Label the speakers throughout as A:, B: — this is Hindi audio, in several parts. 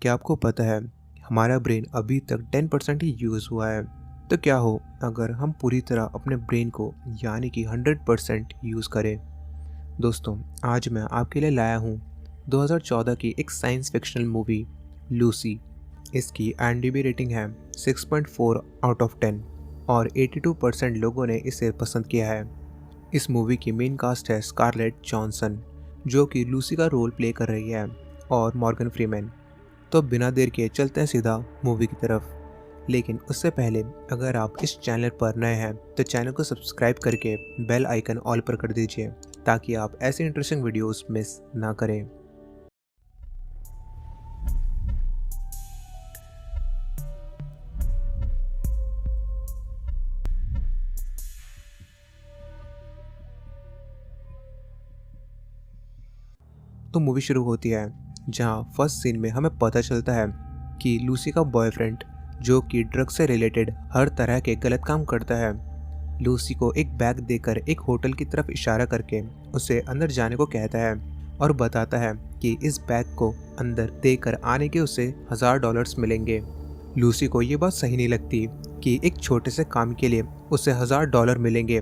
A: क्या आपको पता है हमारा ब्रेन अभी तक 10% ही यूज़ हुआ है। तो क्या हो अगर हम पूरी तरह अपने ब्रेन को यानी कि 100% यूज़ करें। दोस्तों, आज मैं आपके लिए लाया हूँ 2014 की एक साइंस फिक्शनल मूवी लूसी। इसकी IMDb रेटिंग है 6.4 आउट ऑफ 10 और 82% लोगों ने इसे पसंद किया है। इस मूवी की मेन कास्ट है स्कारलेट जॉनसन, जो कि लूसी का रोल प्ले कर रही है, और मॉर्गन फ्रीमैन। तो बिना देर के चलते हैं सीधा मूवी की तरफ। लेकिन उससे पहले अगर आप इस चैनल पर नए हैं तो चैनल को सब्सक्राइब करके बेल आइकन ऑल पर कर दीजिए, ताकि आप ऐसे इंटरेस्टिंग वीडियोस मिस ना करें। तो मूवी शुरू होती है, जहां फर्स्ट सीन में हमें पता चलता है कि लूसी का बॉयफ्रेंड, जो कि ड्रग से रिलेटेड हर तरह के गलत काम करता है, लूसी को एक बैग देकर एक होटल की तरफ इशारा करके उसे अंदर जाने को कहता है और बताता है कि इस बैग को अंदर देकर आने के उसे $1000 मिलेंगे। लूसी को ये बात सही नहीं लगती कि एक छोटे से काम के लिए उसे $1000 मिलेंगे,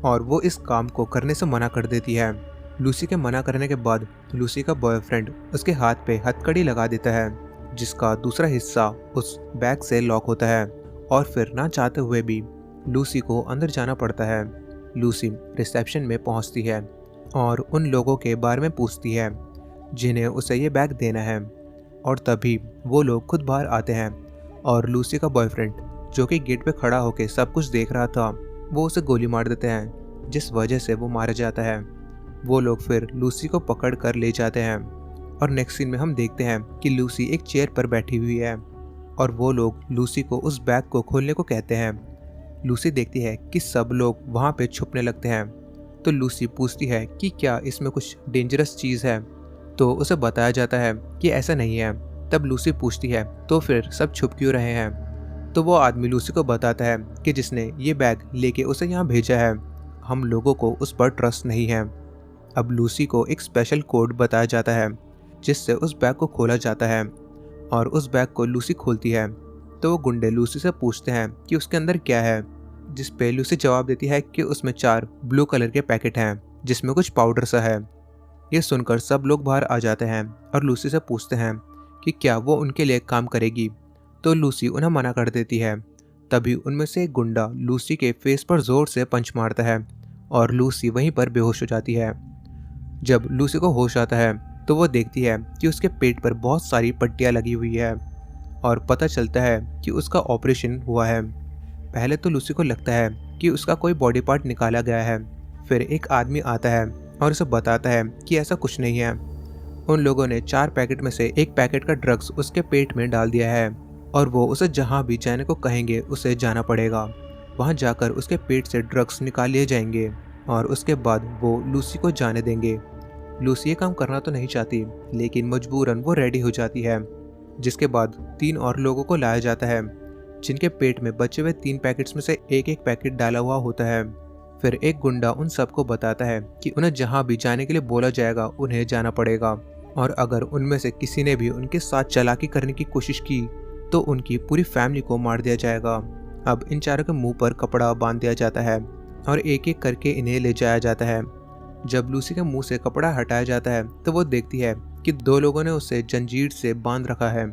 A: और वो इस काम को करने से मना कर देती है। लूसी के मना करने के बाद लूसी का बॉयफ्रेंड उसके हाथ पे हथकड़ी लगा देता है, जिसका दूसरा हिस्सा उस बैग से लॉक होता है, और फिर ना चाहते हुए भी लूसी को अंदर जाना पड़ता है। लूसी रिसेप्शन में पहुंचती है और उन लोगों के बारे में पूछती है जिन्हें उसे ये बैग देना है, और तभी वो लोग खुद बाहर आते हैं और लूसी का बॉयफ्रेंड, जो कि गेट पे खड़ा होकर सब कुछ देख रहा था, वो उसे गोली मार देते हैं, जिस वजह से वो मारा जाता है। वो लोग फिर लूसी को पकड़ कर ले जाते हैं, और नेक्स्ट सीन में हम देखते हैं कि लूसी एक चेयर पर बैठी हुई है और वो लोग लूसी को उस बैग को खोलने को कहते हैं। लूसी देखती है कि सब लोग वहाँ पे छुपने लगते हैं, तो लूसी पूछती है कि क्या इसमें कुछ डेंजरस चीज़ है, तो उसे बताया जाता है कि ऐसा नहीं है। तब लूसी पूछती है तो फिर सब छुप क्यों रहे हैं, तो वो आदमी लूसी को बताता है कि जिसने ये बैग लेके उसे यहाँ भेजा है, हम लोगों को उस पर ट्रस्ट नहीं है। अब लूसी को एक स्पेशल कोड बताया जाता है, जिससे उस बैग को खोला जाता है, और उस बैग को लूसी खोलती है तो वो गुंडे लूसी से पूछते हैं कि उसके अंदर क्या है, जिस पे लूसी जवाब देती है कि उसमें 4 ब्लू कलर के पैकेट हैं, जिसमें कुछ पाउडर सा है। ये सुनकर सब लोग बाहर आ जाते हैं और लूसी से पूछते हैं कि क्या वो उनके लिए काम करेगी, तो लूसी उन्हें मना कर देती है। तभी उनमें से एक गुंडा लूसी के फेस पर जोर से पंच मारता है और लूसी वहीं पर बेहोश हो जाती है। जब लूसी को होश आता है तो वो देखती है कि उसके पेट पर बहुत सारी पट्टियां लगी हुई है, और पता चलता है कि उसका ऑपरेशन हुआ है। पहले तो लूसी को लगता है कि उसका कोई बॉडी पार्ट निकाला गया है। फिर एक आदमी आता है और उसे बताता है कि ऐसा कुछ नहीं है। उन लोगों ने 4 पैकेट में से एक पैकेट का ड्रग्स उसके पेट में डाल दिया है, और वो उसे जहाँ भी जाने को कहेंगे उसे जाना पड़ेगा। वहाँ जाकर उसके पेट से ड्रग्स निकाल लिए जाएंगे, और उसके बाद वो लूसी को जाने देंगे। लूसी ये काम करना तो नहीं चाहती, लेकिन मजबूरन वो रेडी हो जाती है। जिसके बाद 3 और लोगों को लाया जाता है, जिनके पेट में बचे हुए 3 पैकेट्स में से एक एक पैकेट डाला हुआ होता है। फिर एक गुंडा उन सबको बताता है कि उन्हें जहाँ भी जाने के लिए बोला जाएगा उन्हें जाना पड़ेगा, और अगर उनमें से किसी ने भी उनके साथ चालाकी करने की कोशिश की तो उनकी पूरी फैमिली को मार दिया जाएगा। अब इन चारों के मुंह पर कपड़ा बांध दिया जाता है और एक एक करके इन्हें ले जाया जाता है। जब लूसी के मुंह से कपड़ा हटाया जाता है तो वो देखती है कि 2 लोगों ने उसे जंजीर से बांध रखा है,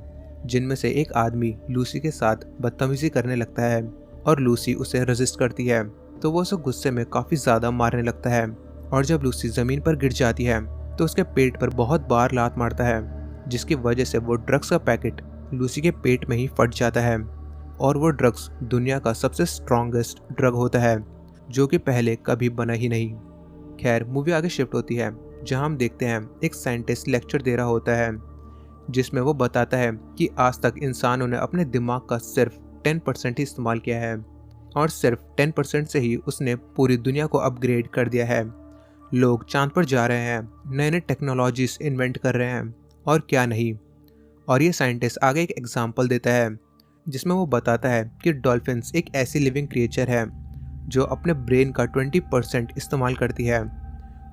A: जिनमें से एक आदमी लूसी के साथ बदतमीजी करने लगता है, और लूसी उसे रेजिस्ट करती है तो वो उसे गुस्से में काफ़ी ज़्यादा मारने लगता है। और जब लूसी ज़मीन पर गिर जाती है तो उसके पेट पर बहुत बार लात मारता है, जिसकी वजह से वो ड्रग्स का पैकेट लूसी के पेट में ही फट जाता है। और वो ड्रग्स दुनिया का सबसे स्ट्रॉन्गेस्ट ड्रग होता है, जो कि पहले कभी बना ही नहीं। खैर, मूवी आगे शिफ्ट होती है, जहां हम देखते हैं एक साइंटिस्ट लेक्चर दे रहा होता है, जिसमें वो बताता है कि आज तक इंसानों ने अपने दिमाग का सिर्फ 10% ही इस्तेमाल किया है, और सिर्फ 10% से ही उसने पूरी दुनिया को अपग्रेड कर दिया है। लोग चांद पर जा रहे हैं, नए नए टेक्नोलॉजीज इन्वेंट कर रहे हैं, और क्या नहीं। और ये साइंटिस्ट आगे एक एग्जाम्पल देता है, जिसमें वो बताता है कि डॉल्फिन्स एक ऐसी लिविंग क्रिएचर है जो अपने ब्रेन का 20% इस्तेमाल करती है।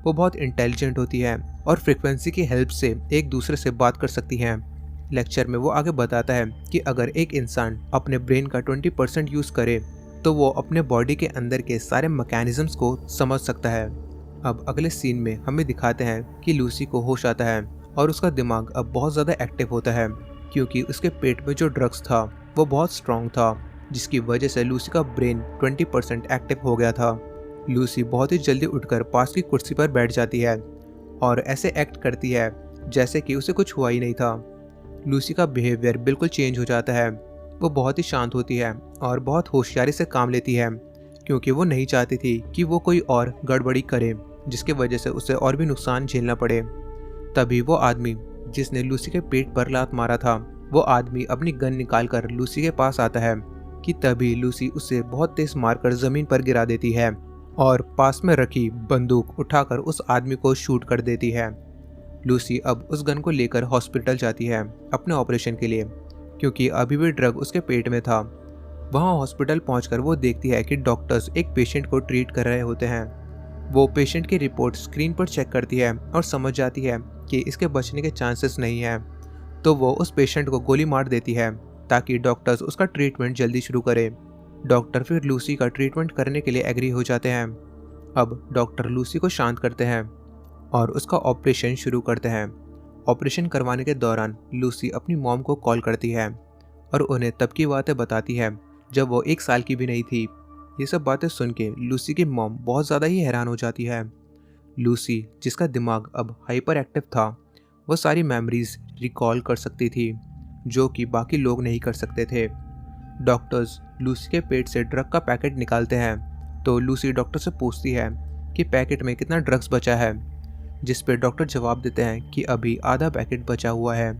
A: वो बहुत इंटेलिजेंट होती है और फ्रिक्वेंसी की हेल्प से एक दूसरे से बात कर सकती हैं। लेक्चर में वो आगे बताता है कि अगर एक इंसान अपने ब्रेन का 20% यूज़ करे तो वो अपने बॉडी के अंदर के सारे मैकेनिज्म्स को समझ सकता है। अब अगले सीन में हमें दिखाते हैं कि लूसी को होश आता है और उसका दिमाग अब बहुत ज़्यादा एक्टिव होता है क्योंकि उसके पेट में जो ड्रग्स था वो बहुत स्ट्रॉन्ग था, जिसकी वजह से लूसी का ब्रेन 20% एक्टिव हो गया था। लूसी बहुत ही जल्दी उठकर पास की कुर्सी पर बैठ जाती है और ऐसे एक्ट करती है जैसे कि उसे कुछ हुआ ही नहीं था। लूसी का बिहेवियर बिल्कुल चेंज हो जाता है। वो बहुत ही शांत होती है और बहुत होशियारी से काम लेती है क्योंकि वो नहीं चाहती थी कि वो कोई और गड़बड़ी करे जिसकी वजह से उसे और भी नुकसान झेलना पड़े। तभी वो आदमी जिसने लूसी के पेट पर लात मारा था, वो आदमी अपनी गन निकालकर लूसी के पास आता है कि तभी लूसी उसे बहुत तेज मारकर जमीन पर गिरा देती है और पास में रखी बंदूक उठाकर उस आदमी को शूट कर देती है। लूसी अब उस गन को लेकर हॉस्पिटल जाती है अपने ऑपरेशन के लिए क्योंकि अभी भी ड्रग उसके पेट में था। वहाँ हॉस्पिटल पहुंचकर वो देखती है कि डॉक्टर्स एक पेशेंट को ट्रीट कर रहे होते हैं। वो पेशेंट की रिपोर्ट स्क्रीन पर चेक करती है और समझ जाती है कि इसके बचने के चांसेस नहीं हैं, तो वो उस पेशेंट को गोली मार देती है ताकि डॉक्टर्स उसका ट्रीटमेंट जल्दी शुरू करें। डॉक्टर फिर लूसी का ट्रीटमेंट करने के लिए एग्री हो जाते हैं। अब डॉक्टर लूसी को शांत करते हैं और उसका ऑपरेशन शुरू करते हैं। ऑपरेशन करवाने के दौरान लूसी अपनी मॉम को कॉल करती है और उन्हें तब की बातें बताती है जब वो 1 साल की भी नहीं थी। ये सब बातें सुन के लूसी की मॉम बहुत ज़्यादा ही हैरान हो जाती है। लूसी, जिसका दिमाग अब हाइपर एक्टिव था, वो सारी मेमोरीज रिकॉल कर सकती थी जो कि बाकी लोग नहीं कर सकते थे। डॉक्टर्स लूसी के पेट से ड्रग का पैकेट निकालते हैं तो लूसी डॉक्टर से पूछती है कि पैकेट में कितना ड्रग्स बचा है, जिस पे डॉक्टर जवाब देते हैं कि अभी आधा पैकेट बचा हुआ है।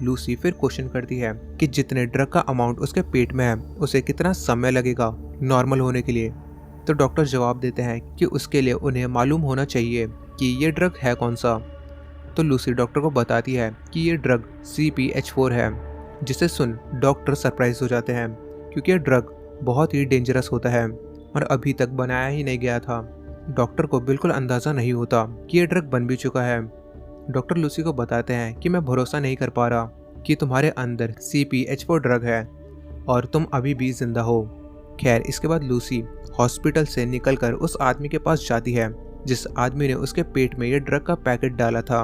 A: लूसी फिर क्वेश्चन करती है कि जितने ड्रग का अमाउंट उसके पेट में है उसे कितना समय लगेगा नॉर्मल होने के लिए। तो डॉक्टर जवाब देते हैं कि उसके लिए उन्हें मालूम होना चाहिए कि ये ड्रग है कौन सा। तो लूसी डॉक्टर को बताती है कि ये ड्रग CPH4 है, जिसे सुन डॉक्टर सरप्राइज हो जाते हैं क्योंकि ये ड्रग बहुत ही डेंजरस होता है और अभी तक बनाया ही नहीं गया था। डॉक्टर को बिल्कुल अंदाज़ा नहीं होता कि ये ड्रग बन भी चुका है। डॉक्टर लूसी को बताते हैं कि मैं भरोसा नहीं कर पा रहा कि तुम्हारे अंदर CPH4 ड्रग है और तुम अभी भी जिंदा हो। खैर, इसके बाद लूसी हॉस्पिटल से निकलकर उस आदमी के पास जाती है जिस आदमी ने उसके पेट में ये ड्रग का पैकेट डाला था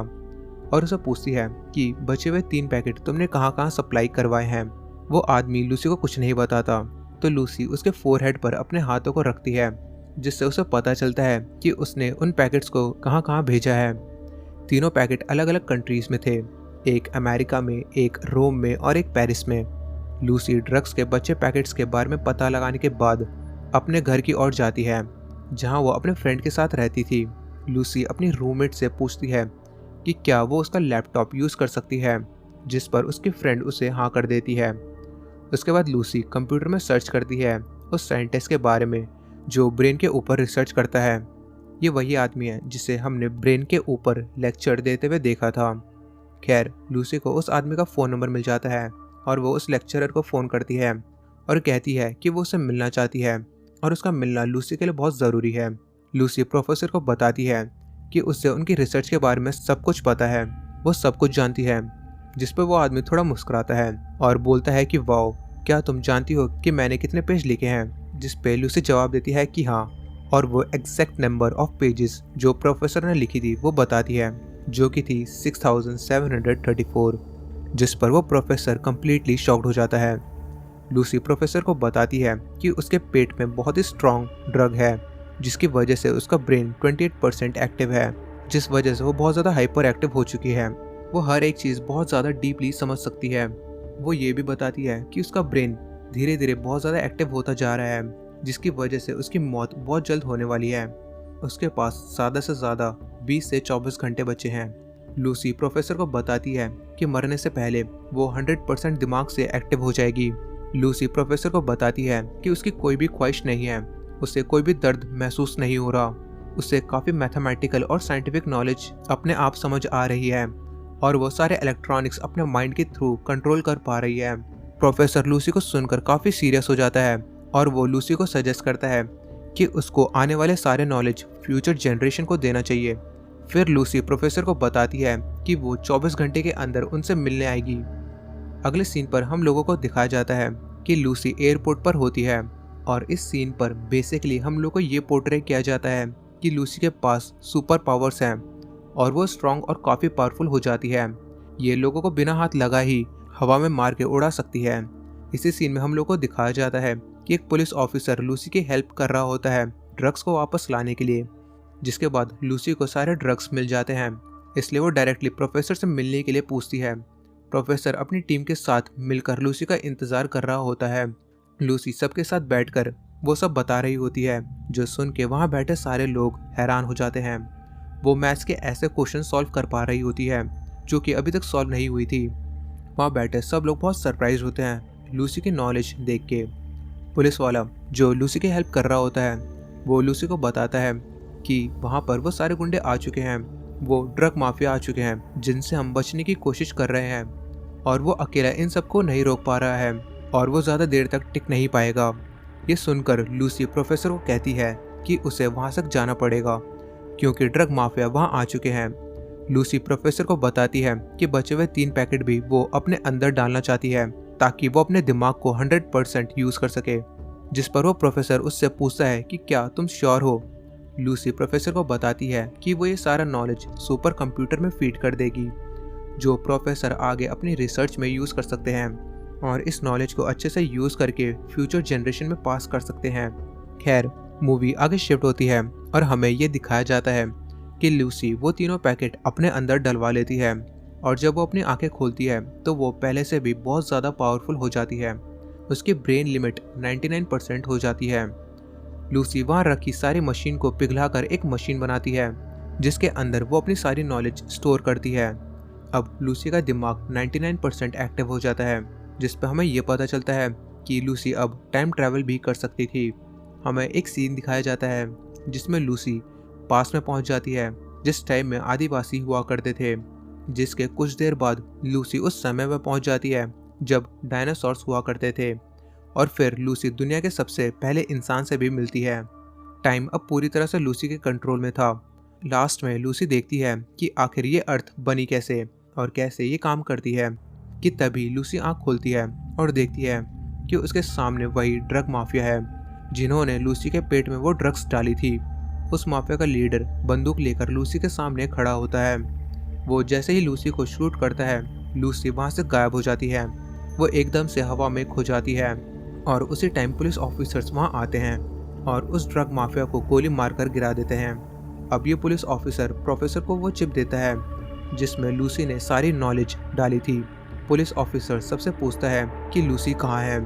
A: और उसे पूछती है कि बचे हुए 3 पैकेट तुमने कहाँ कहाँ सप्लाई करवाए हैं। वो आदमी लूसी को कुछ नहीं बताता, तो लूसी उसके फोरहेड पर अपने हाथों को रखती है जिससे उसे पता चलता है कि उसने उन पैकेट्स को कहाँ कहाँ भेजा है। तीनों पैकेट अलग अलग कंट्रीज में थे, एक अमेरिका में, एक रोम में और एक पेरिस में। लूसी ड्रग्स के बचे पैकेट्स के बारे में पता लगाने के बाद अपने घर की ओर जाती है जहां वो अपने फ्रेंड के साथ रहती थी। लूसी अपनी रूममेट से पूछती है कि क्या वो उसका लैपटॉप यूज़ कर सकती है, जिस पर उसकी फ्रेंड उसे हाँ कर देती है। उसके बाद लूसी कंप्यूटर में सर्च करती है उस साइंटिस्ट के बारे में जो ब्रेन के ऊपर रिसर्च करता है। ये वही आदमी है जिसे हमने ब्रेन के ऊपर लेक्चर देते हुए देखा था। खैर, लूसी को उस आदमी का फ़ोन नंबर मिल जाता है और वो उस लेक्चरर को फ़ोन करती है और कहती है कि वो उससे मिलना चाहती है और उसका मिलना लूसी के लिए बहुत ज़रूरी है। लूसी प्रोफेसर को बताती है कि उससे उनकी रिसर्च के बारे में सब कुछ पता है, वो सब कुछ जानती है, जिस पर वो आदमी थोड़ा मुस्कुराता है और बोलता है कि वाओ, क्या तुम जानती हो कि मैंने कितने पेज लिखे हैं। जिस पे लूसी जवाब देती है कि हाँ, और वो एग्जैक्ट नंबर ऑफ पेजेस जो प्रोफेसर ने लिखी थी वो बताती है, जो कि थी 6734, जिस पर वो प्रोफेसर कम्प्लीटली शॉक्ड हो जाता है। लूसी प्रोफेसर को बताती है कि उसके पेट में बहुत ही स्ट्रॉन्ग ड्रग है जिसकी वजह से उसका ब्रेन 28% एक्टिव है, जिस वजह से वो बहुत ज़्यादा हाइपर एक्टिव हो चुकी है। वो हर एक चीज़ बहुत ज़्यादा डीपली समझ सकती है। वो ये भी बताती है कि उसका ब्रेन धीरे धीरे बहुत ज़्यादा एक्टिव होता जा रहा है, जिसकी वजह से उसकी मौत बहुत जल्द होने वाली है। उसके पास ज़्यादा से ज़्यादा 20 से 24 घंटे बचे हैं। लूसी प्रोफेसर को बताती है कि मरने से पहले वो 100% दिमाग से एक्टिव हो जाएगी। लूसी प्रोफेसर को बताती है कि उसकी कोई भी ख्वाहिश नहीं है, उसे कोई भी दर्द महसूस नहीं हो रहा, उसे काफ़ी मैथमेटिकल और साइंटिफिक नॉलेज अपने आप समझ आ रही है और वो सारे इलेक्ट्रॉनिक्स अपने माइंड के थ्रू कंट्रोल कर पा रही है। प्रोफेसर लूसी को सुनकर काफ़ी सीरियस हो जाता है और वो लूसी को सजेस्ट करता है कि उसको आने वाले सारे नॉलेज फ्यूचर जनरेशन को देना चाहिए। फिर लूसी प्रोफेसर को बताती है कि वो 24 घंटे के अंदर उनसे मिलने आएगी अगले सीन पर हम लोगों को दिखाया जाता है कि लूसी एयरपोर्ट पर होती है और इस सीन पर बेसिकली हम लोग को ये पोर्ट्रे किया जाता है कि लूसी के पास सुपर पावर्स हैं और वो स्ट्रांग और काफ़ी पावरफुल हो जाती है। ये लोगों को बिना हाथ लगा ही हवा में मार के उड़ा सकती है। इसी सीन में हम लोग को दिखाया जाता है कि एक पुलिस ऑफिसर लूसी की हेल्प कर रहा होता है ड्रग्स को वापस लाने के लिए, जिसके बाद लूसी को सारे ड्रग्स मिल जाते हैं। इसलिए वो डायरेक्टली प्रोफेसर से मिलने के लिए पूछती है। प्रोफेसर अपनी टीम के साथ मिलकर लूसी का इंतजार कर रहा होता है। लूसी सबके साथ बैठकर वो सब बता रही होती है, जो सुन के वहाँ बैठे सारे लोग हैरान हो जाते हैं। वो मैथ्स के ऐसे क्वेश्चन सॉल्व कर पा रही होती है जो कि अभी तक सॉल्व नहीं हुई थी। वहाँ बैठे सब लोग बहुत सरप्राइज होते हैं लूसी की नॉलेज देख के। पुलिस वाला जो लूसी की हेल्प कर रहा होता है वो लूसी को बताता है कि वहाँ पर वो सारे गुंडे आ चुके हैं, वो ड्रग माफिया आ चुके हैं जिनसे हम बचने की कोशिश कर रहे हैं और वो अकेला इन सबको नहीं रोक पा रहा है और वो ज़्यादा देर तक टिक नहीं पाएगा। ये सुनकर लूसी प्रोफेसर को कहती है कि उसे वहाँ तक जाना पड़ेगा क्योंकि ड्रग माफिया वहाँ आ चुके हैं। लूसी प्रोफेसर को बताती है कि बचे हुए 3 पैकेट भी वो अपने अंदर डालना चाहती है ताकि वो अपने दिमाग को 100% यूज़ कर सके, जिस पर वो प्रोफेसर उससे पूछता है कि क्या तुम श्योर हो। लूसी प्रोफेसर को बताती है कि वो ये सारा नॉलेज सुपर कंप्यूटर में फीड कर देगी, जो प्रोफेसर आगे अपनी रिसर्च में यूज़ कर सकते हैं और इस नॉलेज को अच्छे से यूज़ करके फ्यूचर जनरेशन में पास कर सकते हैं। खैर, मूवी आगे शिफ्ट होती है और हमें ये दिखाया जाता है कि लूसी वो तीनों पैकेट अपने अंदर डलवा लेती है और जब वो अपनी आंखें खोलती है तो वो पहले से भी बहुत ज़्यादा पावरफुल हो जाती है। उसकी ब्रेन लिमिट 99% हो जाती है। लूसी वहाँ रखी सारी मशीन को पिघलाकर एक मशीन बनाती है जिसके अंदर वो अपनी सारी नॉलेज स्टोर करती है। अब लूसी का दिमाग 99% एक्टिव हो जाता है, जिस पर हमें ये पता चलता है कि लूसी अब टाइम ट्रैवल भी कर सकती थी। हमें एक सीन दिखाया जाता है जिसमें लूसी पास में पहुंच जाती है जिस टाइम में आदिवासी हुआ करते थे, जिसके कुछ देर बाद लूसी उस समय में पहुंच जाती है जब डायनासोर्स हुआ करते थे और फिर लूसी दुनिया के सबसे पहले इंसान से भी मिलती है। टाइम अब पूरी तरह से लूसी के कंट्रोल में था। लास्ट में लूसी देखती है कि आखिर ये अर्थ बनी कैसे और कैसे ये काम करती है कि तभी लूसी आंख खोलती है और देखती है कि उसके सामने वही ड्रग माफिया है जिन्होंने लूसी के पेट में वो ड्रग्स डाली थी। उस माफिया का लीडर बंदूक लेकर लूसी के सामने खड़ा होता है। वो जैसे ही लूसी को शूट करता है, लूसी वहाँ से गायब हो जाती है। वो एकदम से हवा में खो जाती है और उसी टाइम पुलिस ऑफिसर्स वहाँ आते हैं और उस ड्रग माफिया को गोली मारकर गिरा देते हैं। अब ये पुलिस ऑफिसर प्रोफेसर को वो चिप देता है जिसमें लूसी ने सारी नॉलेज डाली थी। पुलिस ऑफिसर सबसे पूछता है कि लूसी कहाँ है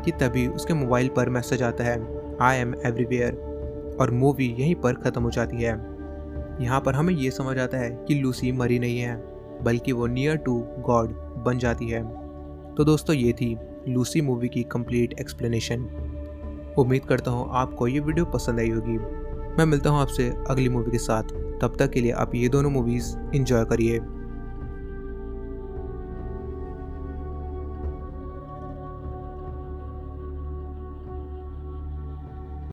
A: कि तभी उसके मोबाइल पर मैसेज आता है, आई एम एवरीवेयर। और मूवी यहीं पर ख़त्म हो जाती है। यहाँ पर हमें ये समझ आता है कि लूसी मरी नहीं है, बल्कि वो नियर टू गॉड बन जाती है। तो दोस्तों, ये थी लूसी मूवी की कंप्लीट एक्सप्लेनेशन। उम्मीद करता हूँ आपको ये वीडियो पसंद आई होगी। मैं मिलता हूँ आपसे अगली मूवी के साथ। तब तक के लिए आप ये दोनों मूवीज़ एंजॉय करिए।